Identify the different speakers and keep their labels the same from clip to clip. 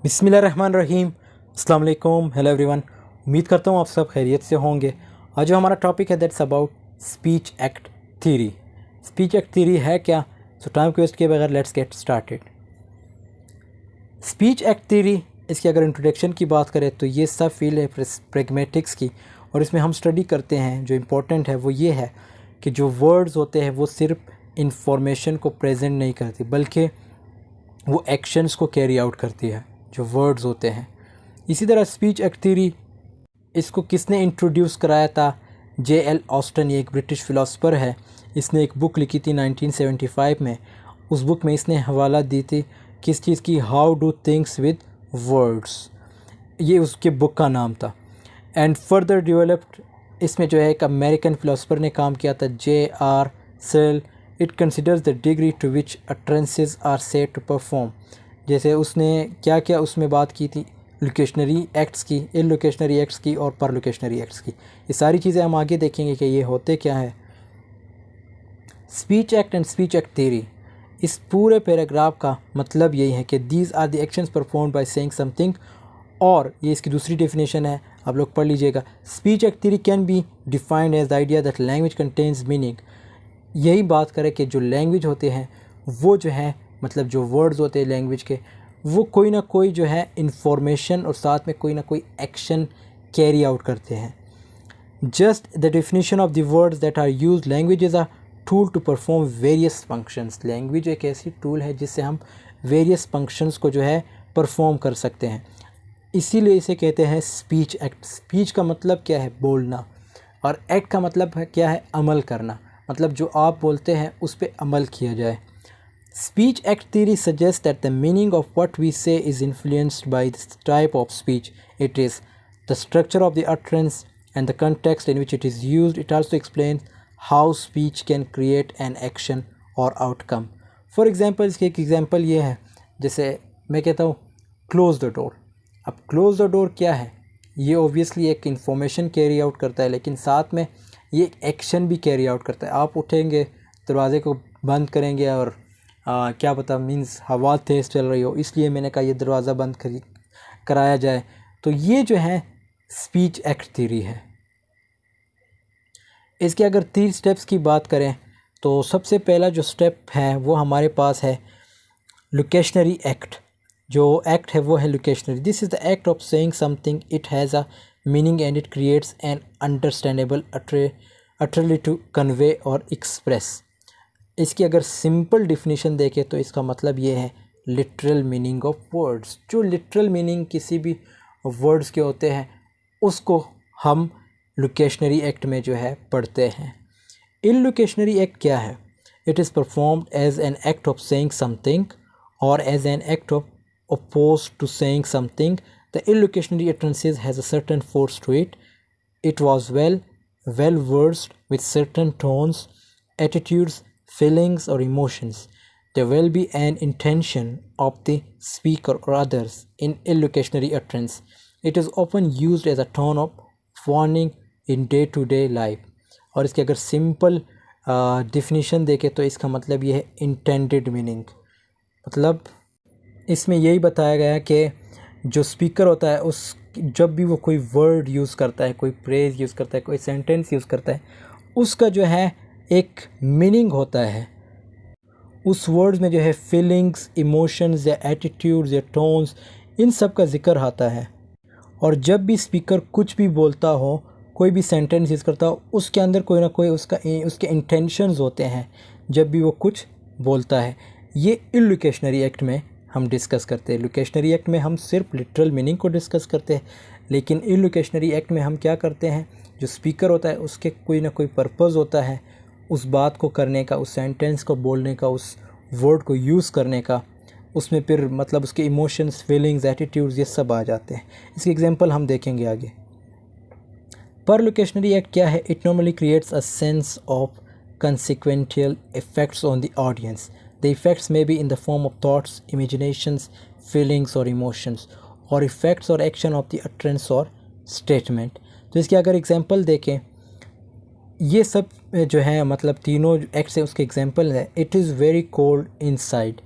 Speaker 1: बिस्मिल्लाहिर्रहमानिर्रहीम। अस्सलाम वालेकुम। Hello everyone. उम्मीद करता हूँ आप सब खैरियत से होंगे। आज जो हमारा टॉपिक है that's about speech act theory. Speech act theory है क्या? सो टाइम को वेस्ट किए बगैर let's get started. Speech act theory, इसकी अगर इंट्रोडक्शन की बात करें तो ये सब फील्ड है प्रैग्मेटिक्स की, और इसमें हम स्टडी करते हैं जो इम्पोर्टेंट है वो ये है कि जो वर्ड्स होते हैं वो सिर्फ इंफॉर्मेशन को प्रेजेंट नहीं करती बल्कि वो एक्शंस को कैरी आउट करती है जो वर्ड्स होते हैं। इसी तरह स्पीच एक्ट थ्योरी, इसको किसने इंट्रोड्यूस कराया था? J.L. ऑस्टन, ये एक ब्रिटिश फ़िलासफ़र है। इसने एक बुक लिखी थी 1975 में। उस बुक में इसने हवाला दी थी किस चीज़ की? How do things with words, ये उसके बुक का नाम था। एंड फर्दर डेवलप्ड, इसमें जो है एक अमेरिकन फ़िलासफ़र ने काम किया था, J.R. Searle. It considers the degree to which utterances are said to perform. जैसे उसने क्या क्या उसमें बात की थी? लोकेशनरी एक्ट्स की, इलोकेशनरी एक्ट्स की और पर लोकेशनरी एक्ट्स की। ये सारी चीज़ें हम आगे देखेंगे कि ये होते क्या है। Speech act and speech act theory, इस पूरे पैराग्राफ का मतलब यही है कि these are the actions performed by saying something, और ये इसकी दूसरी डेफिनेशन है, आप लोग पढ़ लीजिएगा। Speech act theory can be defined as the idea that language contains meaning. यही बात करें कि जो लैंग्वेज होते हैं वो जो है, मतलब जो वर्ड्स होते हैं लैंग्वेज के, वो कोई ना कोई जो है इंफॉर्मेशन और साथ में कोई ना कोई एक्शन कैरी आउट करते हैं। Just the definition of the words that are use, language is a tool to perform various functions. Language एक ऐसी टूल है जिससे हम वेरियस फंक्शंस को जो है परफॉर्म कर सकते हैं, इसीलिए इसे कहते हैं स्पीच एक्ट। स्पीच का मतलब क्या है? बोलना, और एक्ट का मतलब है क्या है? अमल करना, मतलब जो आप बोलते हैं उस पर अमल किया जाए। Speech act theory suggest that the meaning of what we say is influenced by the type of speech it is, the structure of the utterance and the context in which it is used. It also explains how speech can create an action or outcome. For example, इसके एक example ये है, जैसे मैं कहता हूँ close the door. अब close the door क्या है? ये ऑब्वियसली एक इंफॉर्मेशन कैरी आउट करता है, लेकिन साथ में ये एक एक्शन भी कैरी आउट करता है। आप उठेंगे, दरवाज़े को बंद करेंगे और क्या पता मीन्स हवा तेज़ चल रही हो, इसलिए मैंने कहा ये दरवाज़ा बंद कराया जाए। तो ये जो है स्पीच एक्ट थ्योरी है। इसके अगर 3 स्टेप्स की बात करें तो सबसे पहला जो स्टेप है वो हमारे पास है लोकेशनरी एक्ट। जो एक्ट है वो है locutionary. This is the act of saying something, it has a meaning and it creates an understandable utterly to convey और एक्सप्रेस। इसकी अगर सिंपल डिफिनीशन देखें तो इसका मतलब ये है लिटरल मीनिंग ऑफ वर्ड्स। जो लिटरल मीनिंग किसी भी वर्ड्स के होते हैं उसको हम लोकेशनरी एक्ट में जो है पढ़ते हैं। इलोकेशनरी एक्ट क्या है? It is performed as an act of saying something और as an act of opposed to saying something. The illocationary utterances has a certain force to it. It was well versed with certain tones, attitudes, feelings or emotions. There will be an intention of the speaker or others in illocationary utterance. It is often used as a tone of warning in day-to-day life. और इसके अगर simple definition देखें तो इसका मतलब ये है intended meaning. मतलब इसमें यही बताया गया है कि जो स्पीकर होता है उस जब भी वो कोई वर्ड यूज़ करता है, कोई फ्रेज़ यूज़ करता है, कोई सेंटेंस यूज़ करता है, उसका जो है एक मीनिंग होता है। उस वर्ड्स में जो है फीलिंग्स, इमोशंस या एटीट्यूड्स या टोन्स, इन सब का ज़िक्र आता है। और जब भी स्पीकर कुछ भी बोलता हो, कोई भी सेंटेंस यूज़ करता हो, उसके अंदर कोई ना कोई उसके इंटेंशंस होते हैं जब भी वो कुछ बोलता है। ये इलोकेशनरी एक्ट में हम डिस्कस करते हैं। लोकेशनरी एक्ट में हम सिर्फ लिटरल मीनिंग को डिस्कस करते हैं, लेकिन इलोकेशनरी एक्ट में हम क्या करते हैं, जो स्पीकर होता है उसके कोई ना कोई पर्पज़ होता है उस बात को करने का, उस सेंटेंस को बोलने का, उस वर्ड को यूज़ करने का। उसमें फिर मतलब उसके इमोशंस, फीलिंग्स, एटीट्यूड्स ये सब आ जाते हैं। इसके एग्जांपल हम देखेंगे आगे। पर लोकेशनरी एक्ट क्या है? It normally creates a sense of consequential effects on the audience. The effects may be in the form of thoughts, imaginations, feelings or emotions, or effects or action of the utterance or statement. तो इसके अगर example देखें, ये सब जो है मतलब तीनों एक्ट्स है उसके एग्जांपल है। It is very cold inside.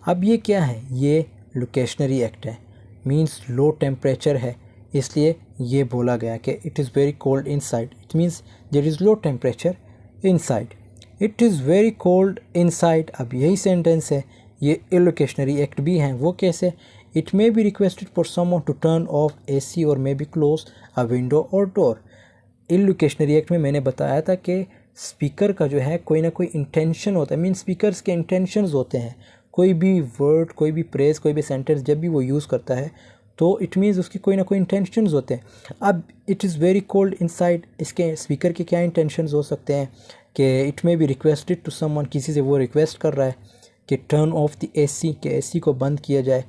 Speaker 1: अब ये क्या है? ये लोकेशनरी एक्ट है। मीन्स लो टेम्परेचर है, इसलिए ये बोला गया कि it is very cold inside, it means there is low temperature inside. It is very cold inside, अब यही सेंटेंस है, ये इलोकेशनरी एक्ट भी हैं। वो कैसे? It may be requested for someone to turn off AC और may be close a window और डोर। इलोकेशनरी एक्ट में मैंने बताया था कि स्पीकर का जो है कोई ना कोई इंटेंशन होता है, मीन स्पीकर्स के इंटेंशंस होते हैं। कोई भी वर्ड, कोई भी प्रेज, कोई भी सेंटेंस जब भी वो यूज़ करता है तो इट मीन्स उसकी कोई ना कोई इंटेंशंस होते हैं। अब it is very cold inside, इसके स्पीकर के क्या इंटेंशंस हो सकते हैं कि it may be requested to someone, किसी से वो रिक्वेस्ट कर रहा है कि टर्न ऑफ द AC, के AC को बंद किया जाए,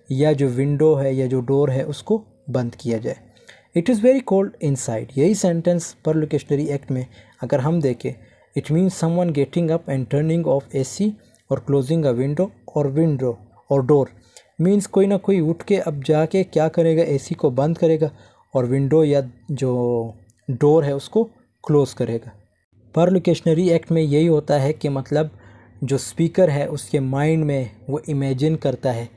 Speaker 1: या जो विंडो है या जो डोर है उसको बंद किया जाए। It is very cold inside, यही सेंटेंस पर लोकेशनरी एक्ट में अगर हम देखें, it means someone getting up and turning of AC और क्लोजिंग अ विंडो और डोर, मीन्स कोई ना कोई उठ के अब जाके क्या करेगा, AC को बंद करेगा और विंडो या जो डोर है उसको क्लोज़ करेगा। पर लोकेशनरी एक्ट में यही होता है कि मतलब जो स्पीकर है उसके माइंड में वो इमेजिन करता है,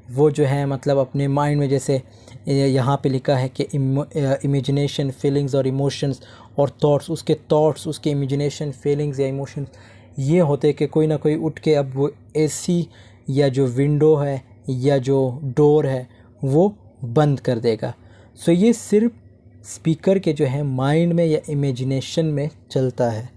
Speaker 1: वो जो है मतलब अपने माइंड में, जैसे यहाँ पे लिखा है कि इमेजिनेशन, फीलिंग्स और इमोशंस और थॉट्स, उसके थॉट्स, उसके इमेजिनेशन, फीलिंग्स या इमोशंस ये होते हैं कि कोई ना कोई उठ के अब वो AC या जो विंडो है या जो डोर है वो बंद कर देगा। सो ये सिर्फ स्पीकर के जो है माइंड में या इमेजिनेशन में चलता है।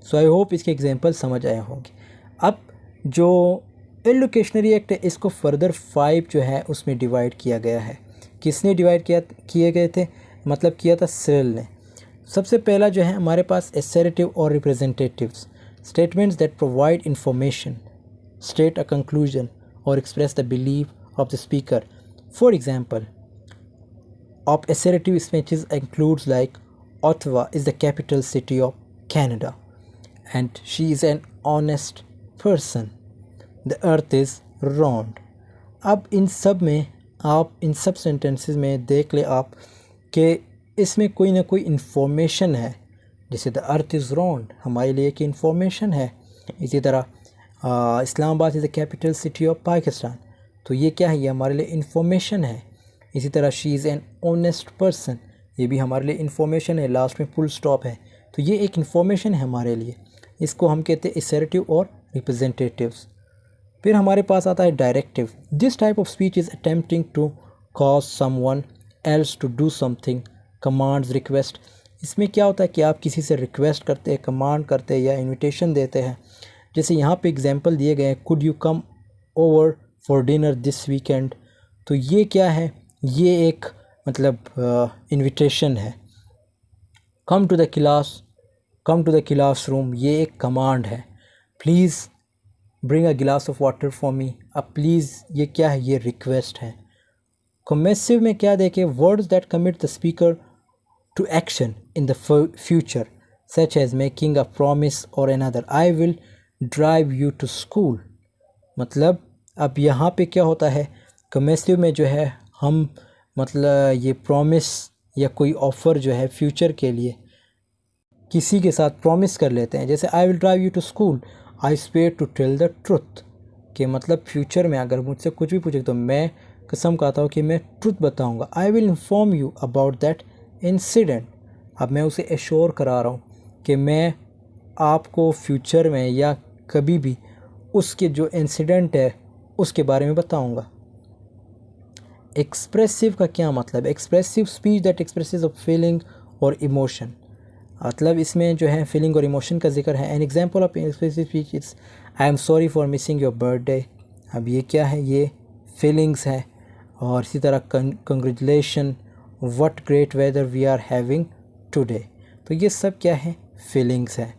Speaker 1: सो आई होप इसके एग्जांपल समझ आए होंगे। अब जो इलोकेशनरी एक्ट है इसको फर्दर 5 जो है उसमें डिवाइड किया गया है। किसने डिवाइड किए गए थे, मतलब किया था सिरिल ने। सबसे पहला जो है हमारे पास एसेरेटिव और representatives, statements that provide information, state a conclusion और express the belief of the speaker. For example of assertive speeches includes like Ottawa is the capital city of Canada and she is an honest person, the earth is round। अब इन सब में आप इन सब sentences में देख ले आप कि इसमें कोई ना कोई इन्फॉर्मेशन है, जैसे द अर्थ इज़ राउंड हमारे लिए एक इन्फॉर्मेशन है। इसी तरह Islamabad is the capital city of Pakistan, तो ये क्या है, ये हमारे लिए इन्फॉर्मेशन है। इसी तरह she is an honest person, ये भी हमारे लिए इन्फॉर्मेशन है, लास्ट में फुल स्टॉप है, तो ये एक इन्फॉर्मेशन है हमारे लिए। इसको हम कहते हैं असर्टिव और रिप्रेजेंटेटिव्स। फिर हमारे पास आता है directive. This type of speech is attempting to cause someone else to do something, commands, request. इसमें क्या होता है कि आप किसी से रिक्वेस्ट करते हैं, कमांड करते हैं या इन्विटेशन देते हैं। जैसे यहाँ पे एग्जांपल दिए गए हैं, could you come over for dinner this weekend, तो ये क्या है, ये एक मतलब इन्विटेशन है। Come to the classroom, ये एक कमांड है। प्लीज़ ब्रिंग अ गिलास ऑफ वाटर फॉर मी, अब प्लीज़ ये क्या है, ये रिक्वेस्ट है। कमेसिव में क्या देखें, words that commit the speaker to action in the future such as making a promise और another, I will drive you to school. मतलब अब यहाँ पे क्या होता है, कमेसिव में जो है हम मतलब ये प्रॉमिस या कोई ऑफ़र जो है फ्यूचर के लिए किसी के साथ प्रॉमिस कर लेते हैं। जैसे I will drive you to school, I swear to tell the truth, कि मतलब फ्यूचर में अगर मुझसे कुछ भी पूछे तो मैं कसम खाता हूँ कि मैं ट्रुथ बताऊँगा। I will inform you about that incident, अब मैं उसे एश्योर करा रहा हूँ कि मैं आपको फ्यूचर में या कभी भी उसके जो इंसिडेंट है उसके बारे में बताऊँगा। एक्सप्रेसिव का क्या मतलब, expressive speech that expresses of feeling और इमोशन, मतलब इसमें जो है फीलिंग और इमोशन का जिक्र है। An example of expressive speech is I am sorry for missing your birthday, अब ये क्या है, ये फीलिंग्स है। और इसी तरह congratulation, what great weather we are having today, तो ये सब क्या है, फीलिंग्स है।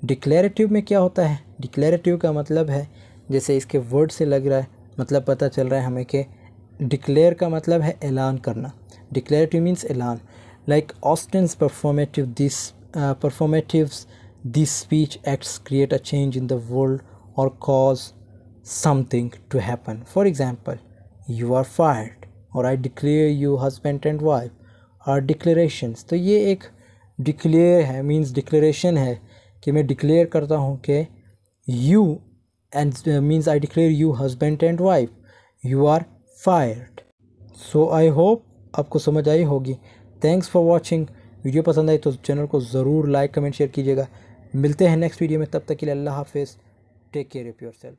Speaker 1: डिक्लेरेटिव में क्या होता है, डिक्लेरेटिव का मतलब है, जैसे इसके वर्ड से लग रहा है, मतलब पता चल रहा है हमें कि डिक्लेयर का मतलब है ऐलान करना, डिक्लेरेटिव मीन्स ऐलान। Like Austin's performatives this speech acts create a change in the world और cause something to happen. For example you are fired और I declare you husband and wife are declarations, तो ये एक declare है, means declaration है कि मैं declare करता हूँ कि you and means I declare you husband and wife, you are fired। So I hope आपको समझ आई होगी। Thanks for watching. वीडियो पसंद आई तो चैनल को ज़रूर लाइक कमेंट शेयर कीजिएगा। मिलते हैं नेक्स्ट वीडियो में, तब तक के लिए अल्लाह हाफिज़। Take care of yourself.